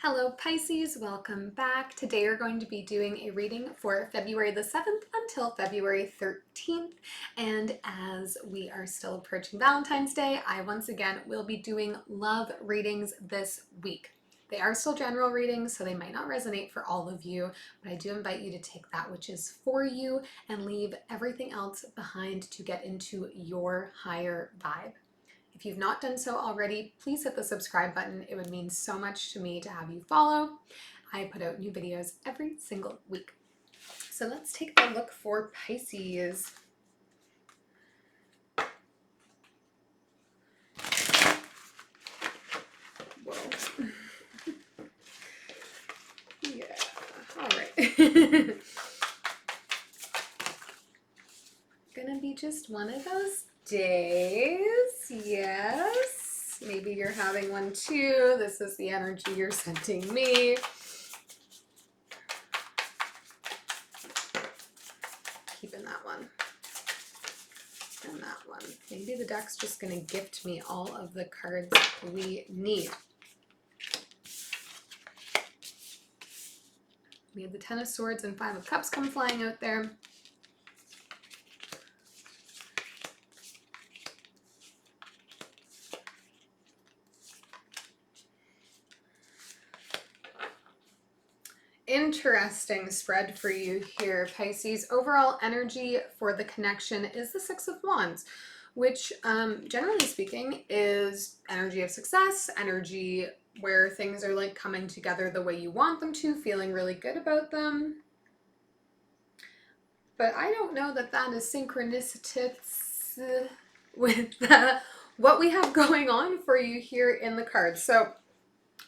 Hello Pisces, welcome back. Today we're going to be doing a reading for February the 7th until February 13th. And as we are still approaching Valentine's Day, I once again will be doing love readings this week. They are still general readings, so they might not resonate for all of you, but I do invite you to take that which is for you and leave everything else behind to get into your higher vibe. If you've not done so already, please hit the subscribe button. It would mean so much to me to have you follow. I put out new videos every single week. So let's take a look for Pisces. Whoa. Yeah, all right. Gonna be just one of those days. Yes. Maybe you're having one too. This is the energy you're sending me. Keeping that one. And that one. Maybe the deck's just going to gift me all of the cards we need. We have the Ten of Swords and Five of Cups come flying out there. Interesting spread for you here, Pisces. Overall energy for the connection is the Six of Wands, which generally speaking is energy of success, energy where things are like coming together the way you want them to, feeling really good about them. But I don't know that that is synchronicity with what we have going on for you here in the cards. So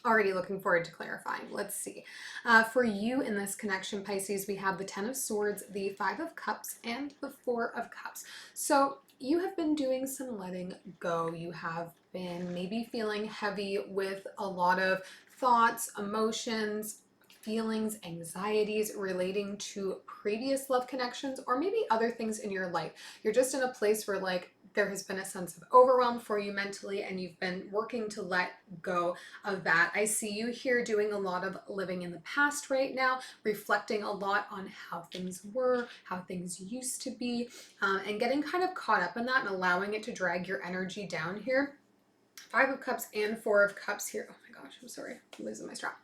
already looking forward to clarifying. Let's see. For you in this connection, Pisces, we have the Ten of Swords, the Five of Cups, and the Four of Cups. So you have been doing some letting go. You have been maybe feeling heavy with a lot of thoughts, emotions, feelings, anxieties relating to previous love connections or maybe other things in your life. You're just in a place where like there has been a sense of overwhelm for you mentally and you've been working to let go of that. I see you here doing a lot of living in the past right now, reflecting a lot on how things were, how things used to be, and getting kind of caught up in that and allowing it to drag your energy down here. Five of Cups and Four of Cups here. Oh my gosh, I'm sorry. I'm losing my strap.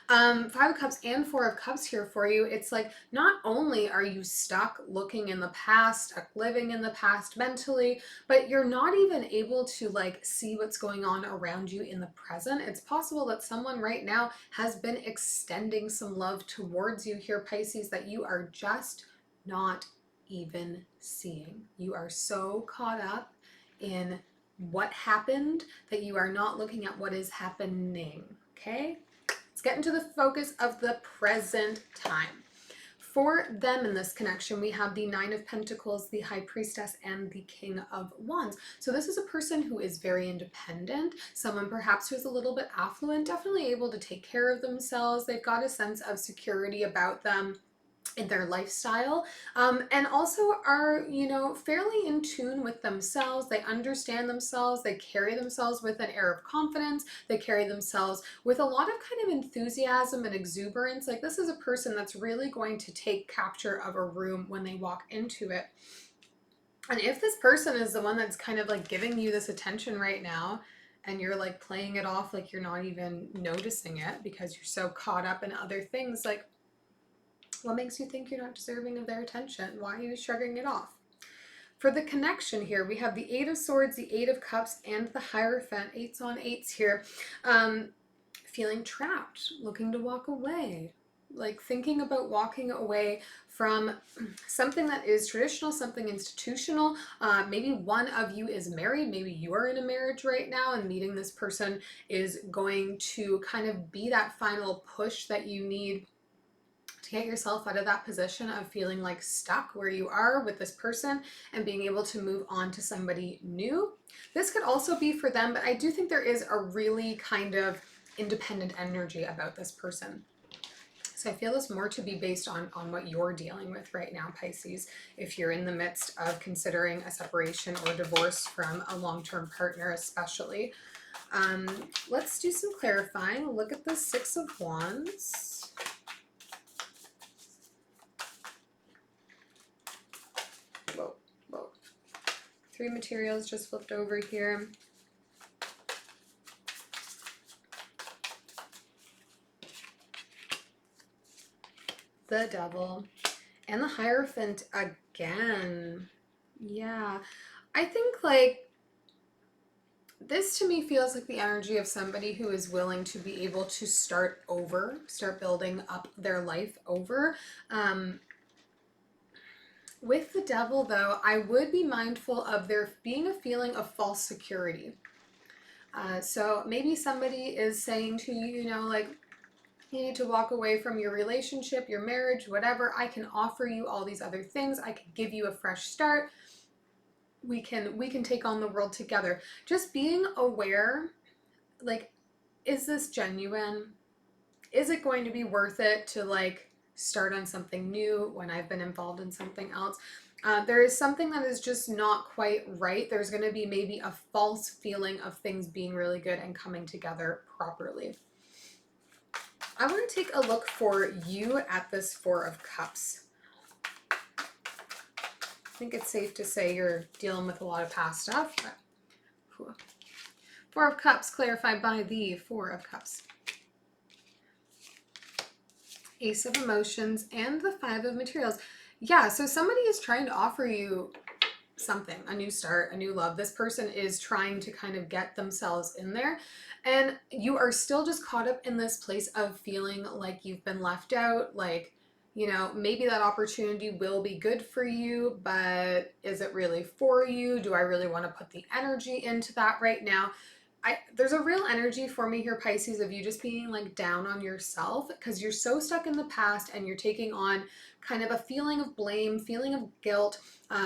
Five of Cups and Four of Cups here for you. It's like not only are you stuck looking in the past, stuck living in the past mentally, but you're not even able to like see what's going on around you in the present. It's possible that someone right now has been extending some love towards you here, Pisces, that you are just not even seeing. You are so caught up in what happened that you are not looking at what is happening. Okay, let's get into the focus of the present time. For them in this connection, we have the Nine of Pentacles, the High Priestess, and the King of Wands. So this is a person who is very independent, someone perhaps who's a little bit affluent, definitely able to take care of themselves. They've got a sense of security about them in their lifestyle, and also are, you know, fairly in tune with themselves. They understand themselves. They carry themselves with an air of confidence. They carry themselves with a lot of kind of enthusiasm and exuberance. Like this is a person that's really going to take capture of a room when they walk into it. And if this person is the one that's kind of like giving you this attention right now, and you're like playing it off like you're not even noticing it because you're so caught up in other things, like what makes you think you're not deserving of their attention? Why are you shrugging it off? For the connection here, we have the Eight of Swords, the Eight of Cups, and the Hierophant. Eights on eights here. Feeling trapped, looking to walk away. Like thinking about walking away from something that is traditional, something institutional. Maybe one of you is married. Maybe you are in a marriage right now and meeting this person is going to kind of be that final push that you need to get yourself out of that position of feeling like stuck where you are with this person and being able to move on to somebody new. This could also be for them, but I do think there is a really kind of independent energy about this person. So I feel this more to be based on what you're dealing with right now, Pisces, if you're in the midst of considering a separation or divorce from a long-term partner especially. Let's do some clarifying. Look at the Six of Wands. Whoa, whoa. 3 materials just flipped over here. The Devil. And the Hierophant again. Yeah. I think like this to me feels like the energy of somebody who is willing to be able to start over, start building up their life over. With the Devil, though, I would be mindful of there being a feeling of false security. So maybe somebody is saying to you, you know, like, you need to walk away from your relationship, your marriage, whatever. I can offer you all these other things. I can give you a fresh start. We can take on the world together. Just being aware, like, is this genuine? Is it going to be worth it to like start on something new when I've been involved in something else? There is something that is just not quite right. There's going to be maybe a false feeling of things being really good and coming together properly. I want to take a look for you at this Four of Cups. I think it's safe to say you're dealing with a lot of past stuff. But Four of Cups clarified by the Four of Cups. Ace of Emotions and the Five of Materials. Yeah, so somebody is trying to offer you something, a new start, a new love. This person is trying to kind of get themselves in there, and you are still just caught up in this place of feeling like you've been left out, like, you know, maybe that opportunity will be good for you, but is it really for you? Do I really want to put the energy into that right now? There's a real energy for me here, Pisces, of you just being like down on yourself because you're so stuck in the past and you're taking on kind of a feeling of blame, feeling of guilt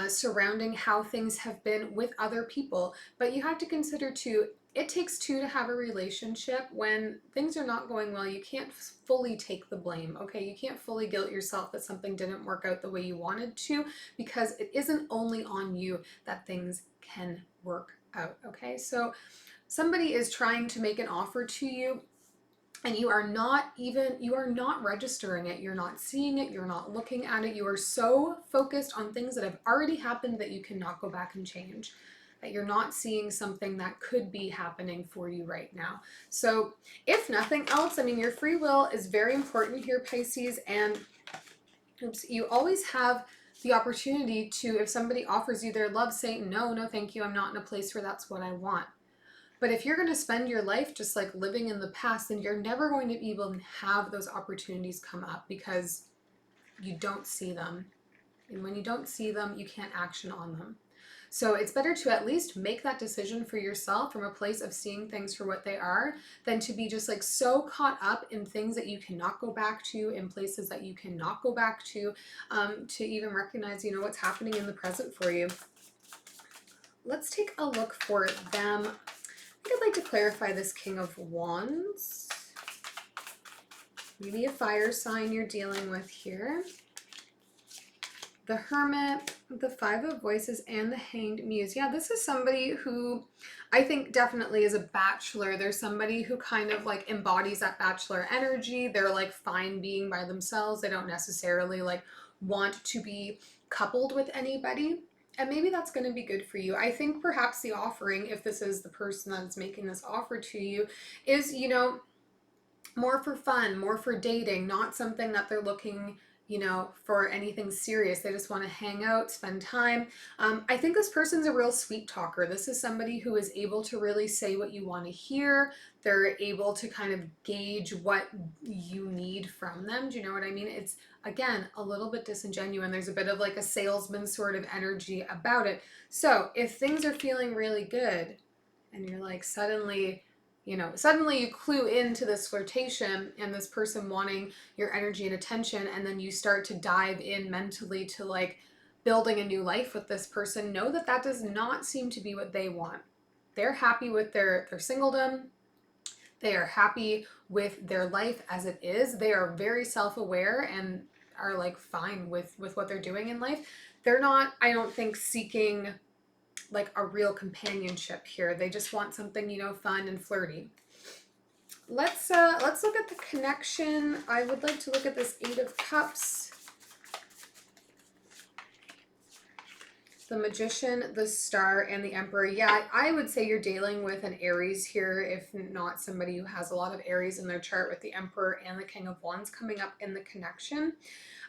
surrounding how things have been with other people. But you have to consider too, it takes two to have a relationship. When things are not going well, you can't fully take the blame, okay? You can't fully guilt yourself that something didn't work out the way you wanted to, because it isn't only on you that things can work out, okay? So somebody is trying to make an offer to you and you are not registering it. You're not seeing it. You're not looking at it. You are so focused on things that have already happened that you cannot go back and change, that you're not seeing something that could be happening for you right now. So if nothing else, I mean, your free will is very important here, Pisces, and you always have the opportunity to, if somebody offers you their love, say, no, thank you. I'm not in a place where that's what I want. But if you're going to spend your life just like living in the past, then you're never going to be able to have those opportunities come up because you don't see them. And when you don't see them, you can't action on them. So it's better to at least make that decision for yourself from a place of seeing things for what they are than to be just like so caught up in things that you cannot go back to, in places that you cannot go back to even recognize, you know, what's happening in the present for you. Let's take a look for them. I'd like to clarify this King of Wands. Maybe a fire sign you're dealing with here. The Hermit, the Five of Voices, and the Hanged Muse. Yeah, this is somebody who I think definitely is a bachelor. There's somebody who kind of like embodies that bachelor energy. They're like fine being by themselves. They don't necessarily like want to be coupled with anybody. And maybe that's going to be good for you. I think perhaps the offering, if this is the person that's making this offer to you, is, you know, more for fun, more for dating, not something that they're looking, you know, for anything serious. They just want to hang out, spend time. I think this person's a real sweet talker. This is somebody who is able to really say what you want to hear. They're able to kind of gauge what you need from them. Do you know what I mean? It's, again, a little bit disingenuous. There's a bit of like a salesman sort of energy about it. So if things are feeling really good and you're like suddenly you clue into this flirtation and this person wanting your energy and attention, and then you start to dive in mentally to like building a new life with this person, know that that does not seem to be what they want. They're happy with their singledom. They are happy with their life as it is. They are very self-aware and are like fine with what they're doing in life. They're not, I don't think, seeking like a real companionship here. They just want something, you know, fun and flirty. Let's look at the connection. I would like to look at this Eight of Cups, the Magician, the Star, and the Emperor. Yeah, I would say you're dealing with an Aries here, if not somebody who has a lot of Aries in their chart, with the Emperor and the King of Wands coming up in the connection.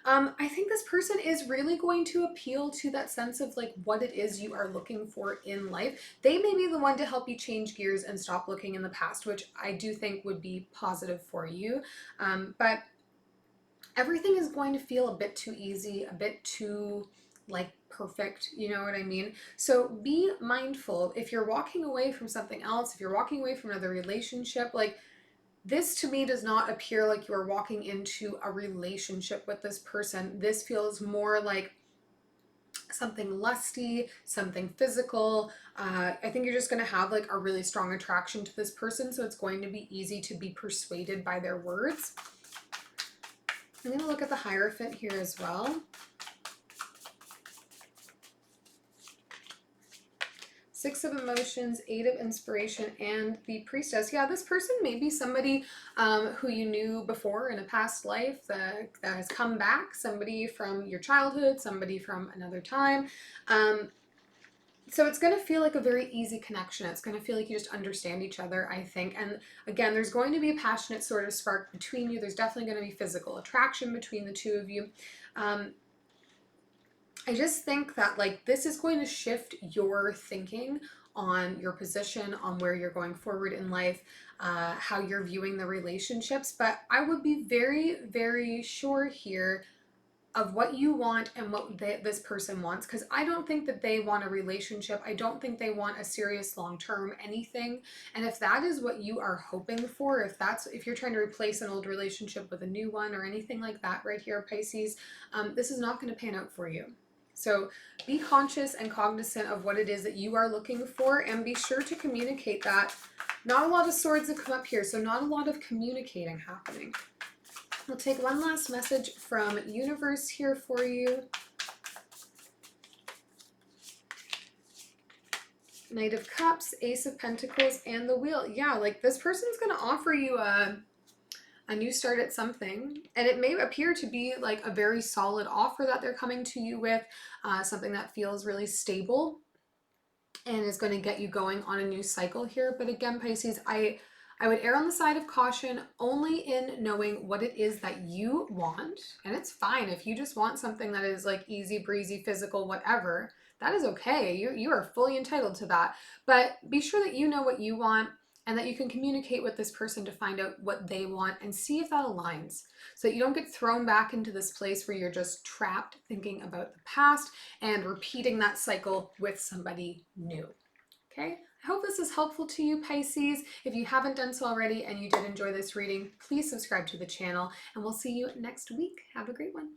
I think this person is really going to appeal to that sense of like what it is you are looking for in life. They may be the one to help you change gears and stop looking in the past, which I do think would be positive for you. But everything is going to feel a bit too easy, a bit too like perfect, you know what I mean? So be mindful if you're walking away from something else, if you're walking away from another relationship, like this to me does not appear like you're walking into a relationship with this person. This feels more like something lusty, something physical. I think you're just going to have like a really strong attraction to this person, so it's going to be easy to be persuaded by their words. I'm going to look at the Hierophant here as well. Six of Emotions, Eight of Inspiration, and the Priestess. Yeah, this person may be somebody who you knew before in a past life that has come back, somebody from your childhood, somebody from another time. So it's going to feel like a very easy connection. It's going to feel like you just understand each other, I think. And again, there's going to be a passionate sort of spark between you. There's definitely going to be physical attraction between the two of you. I just think that like this is going to shift your thinking on your position, on where you're going forward in life, how you're viewing the relationships. But I would be very, very sure here of what you want and what this person wants, because I don't think that they want a relationship. I don't think they want a serious long-term anything. And if that is what you are hoping for, if you're trying to replace an old relationship with a new one or anything like that right here, Pisces, this is not going to pan out for you. So be conscious and cognizant of what it is that you are looking for, and be sure to communicate that. Not a lot of swords have come up here, so not a lot of communicating happening. We'll take one last message from Universe here for you. Knight of Cups, Ace of Pentacles, and the Wheel. Yeah, like this person's going to offer you a new start at something, and it may appear to be like a very solid offer that they're coming to you with, something that feels really stable and is going to get you going on a new cycle here. But again, Pisces, I would err on the side of caution only in knowing what it is that you want. And it's fine if you just want something that is like easy breezy, physical, whatever. That is okay. You are fully entitled to that. But be sure that you know what you want, and that you can communicate with this person to find out what they want and see if that aligns, so that you don't get thrown back into this place where you're just trapped thinking about the past and repeating that cycle with somebody new. Okay? I hope this is helpful to you, Pisces. If you haven't done so already and you did enjoy this reading, please subscribe to the channel, and we'll see you next week. Have a great one.